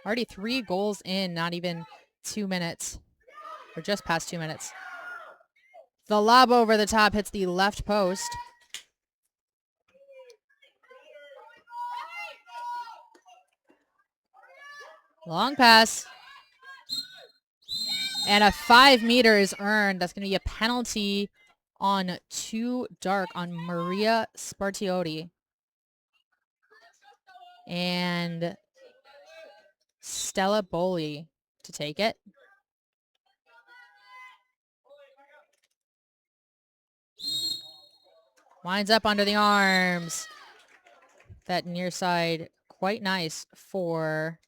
Already 3 goals in, not even 2 minutes. Or just past 2 minutes. The lob over the top hits the left post. Long pass. And a 5 meter is earned. That's going to be a penalty on Too Dark on Maria Spartiotti. And Stella Boli to take it. Winds up under the arms. That near side, quite nice for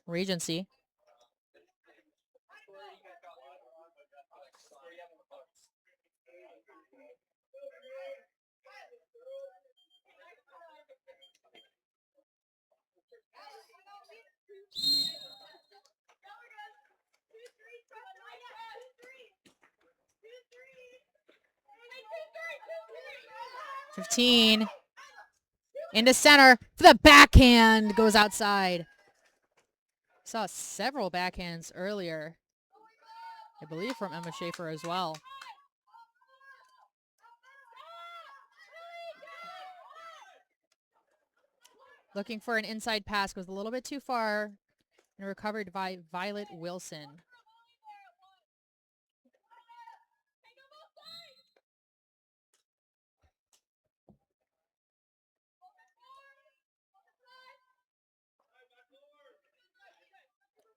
Regency. (15) into center for the backhand, goes outside. Saw several backhands earlier, I believe from Emma Schaefer as well. Looking for an inside pass, goes a little bit too far, and recovered by Violet Wilson.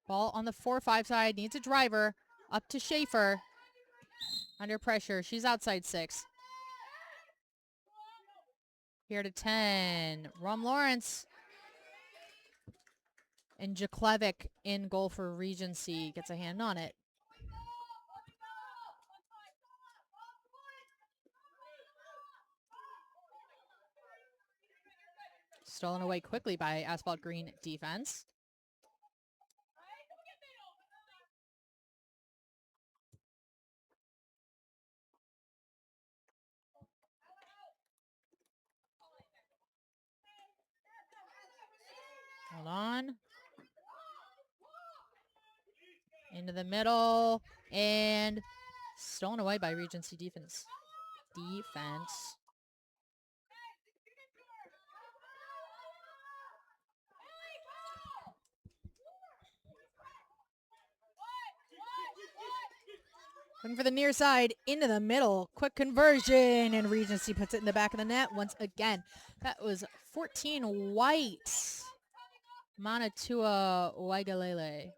Ball on the 4-5 side, needs a driver, up to Schaefer. Under pressure, she's outside 6. Here to 10, Rom Lawrence. And Jaklevic in goal for Regency, gets a hand on it. Stolen away quickly by Asphalt Green defense. Hold on. Into the middle. And stolen away by Regency defense. Looking for the near side, into the middle. Quick conversion, and Regency puts it in the back of the net once again. That was 14 white. Manatua Waigalele.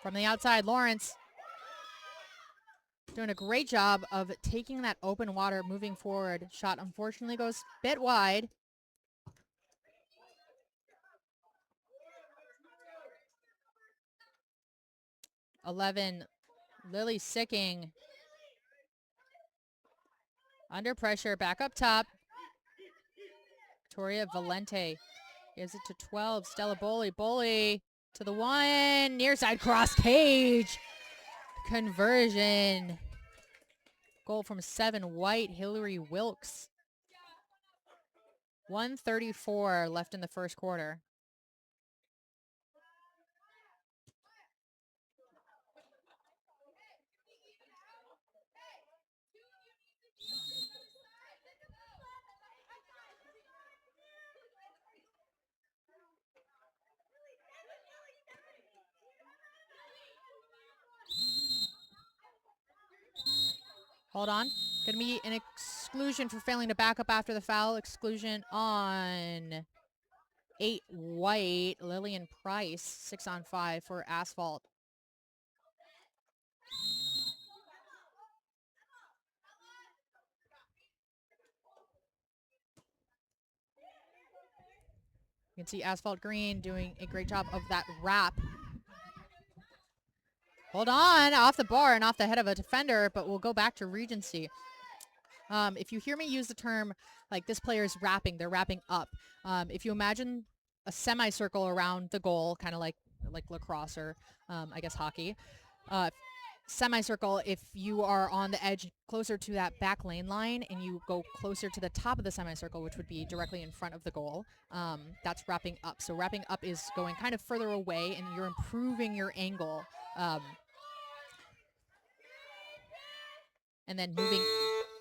From the outside, Lawrence doing a great job of taking that open water, moving forward. Shot unfortunately goes a bit wide. (11) Lily Sicking. Under pressure, back up top. Victoria Valente gives it to 12. Stella Boli. Boli to the 1. Near side cross cage. Conversion. Goal from 7 white, Hillary Wilkes. 1:34 left in the first quarter. Hold on. Going to be an exclusion for failing to back up after the foul. Exclusion on 8 white, Lillian Price, 6-on-5 for Asphalt. You can see Asphalt Green doing a great job of that wrap. Hold on, off the bar and off the head of a defender, but we'll go back to Regency. If you hear me use the term like this player is wrapping, they're wrapping up. If you imagine a semicircle around the goal, kind of like lacrosse or I guess hockey, semicircle, if you are on the edge closer to that back lane line and you go closer to the top of the semicircle, which would be directly in front of the goal, that's wrapping up. So wrapping up is going kind of further away and you're improving your angle. And then moving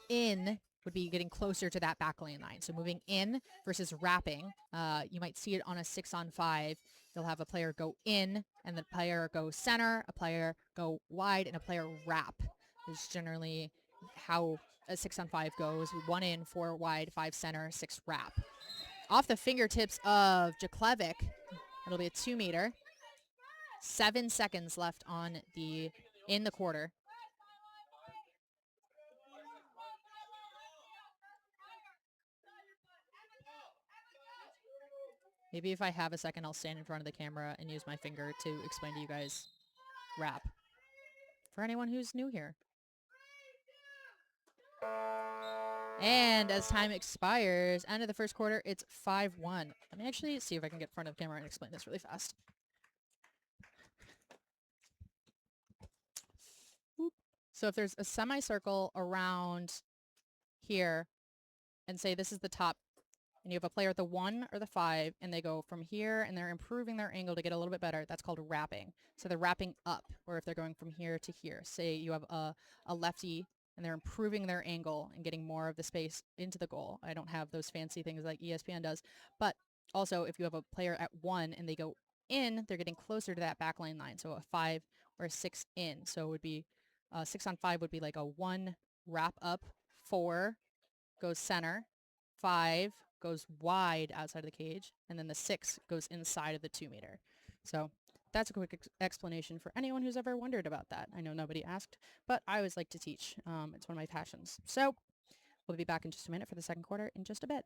in would be getting closer to that back lane line. So moving in versus wrapping. You might see it on a 6-on-5. They'll have a player go in and the player go center, a player go wide, and a player wrap. Is generally how a 6-on-5 goes. 1 in, 4 wide, 5 center, 6 wrap. Off the fingertips of Jaklevic, it'll be a 2-meter. 7 seconds left on in the quarter. Maybe if I have a second, I'll stand in front of the camera and use my finger to explain to you guys wrap. For anyone who's new here. And as time expires, end of the first quarter, it's 5-1. Let me actually see if I can get in front of the camera and explain this really fast. So if there's a semicircle around here, and say this is the top, and you have a player at the 1 or the 5, and they go from here, and they're improving their angle to get a little bit better. That's called wrapping. So they're wrapping up, or if they're going from here to here. Say you have a lefty, and they're improving their angle and getting more of the space into the goal. I don't have those fancy things like ESPN does. But also, if you have a player at 1, and they go in, they're getting closer to that backline line. So a 5 or a 6 in. So it would be 6-on-5 would be like a 1 wrap up, 4 goes center, 5 goes wide outside of the cage, and then the 6 goes inside of the 2-meter. So that's a quick explanation for anyone who's ever wondered about that. I know nobody asked, but I always like to teach. It's one of my passions. So we'll be back in just a minute for the second quarter in just a bit.